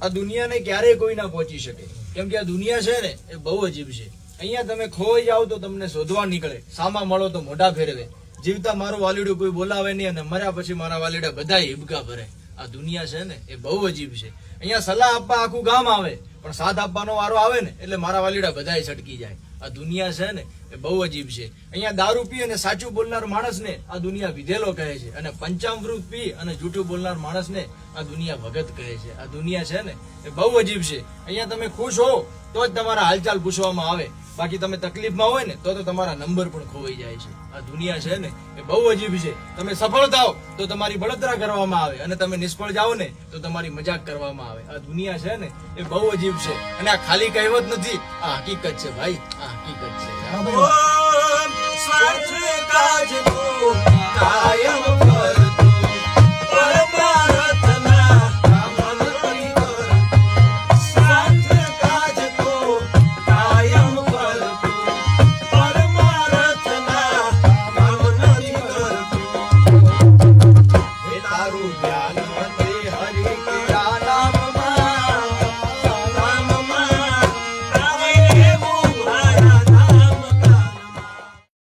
આ દુનિયાને ક્યારેય કોઈ ના પહોંચી શકે, કેમ કે આ દુનિયા છે ને એ બહુ અજીબ છે. અહીંયા તમે ખોઈ જાઓ તો તમને શોધવા નીકળે, સામા મળો તો મોઢા ફેરવે. જીવતા મારું વાલીડું કોઈ બોલાવે નહીં અને મર્યા પછી મારા વાલીડા બધા હિબકા ભરે. આ દુનિયા છે ને એ બહુ અજીબ છે. અહીંયા સલાહ આપવા આખું ગામ આવે, પણ સાથ આપવાનો વારો આવે ને એટલે મારા વાલીડા બધાય છટકી જાય. આ દુનિયા છે ને એ બહુ અજીબ છે. અહીંયા દારૂ પી અને સાચું બોલનાર માણસને આ દુનિયા વિધેલો કહે છે, અને પંચામૃત પી અને જૂઠું બોલનાર માણસને આ દુનિયા ભગત કહે છે. આ દુનિયા છે ને એ બહુ અજીબ છે. અહીંયા તમે ખુશ હો તો જ તમારા હાલચાલ પૂછવામાં આવે, બાકી તમે તકલીફમાં હોય ને તો તમારા નંબર પણ ખોવાઈ જાય છે. આ દુનિયા છે ને એ બહુ અજીબ છે. તમે સફળ થાઓ તો તમારી બળતરા કરવામાં આવે, અને તમે નિષ્ફળ જાઓ ને તો તમારી મજાક કરવામાં આવે. આ દુનિયા છે ને એ બહુ અજીબ છે, અને આ ખાલી કહેવત નથી, આ હકીકત છે ભાઈ, આ હકીકત છે. સ્વાર્થ કાજનો કાયમ ફળ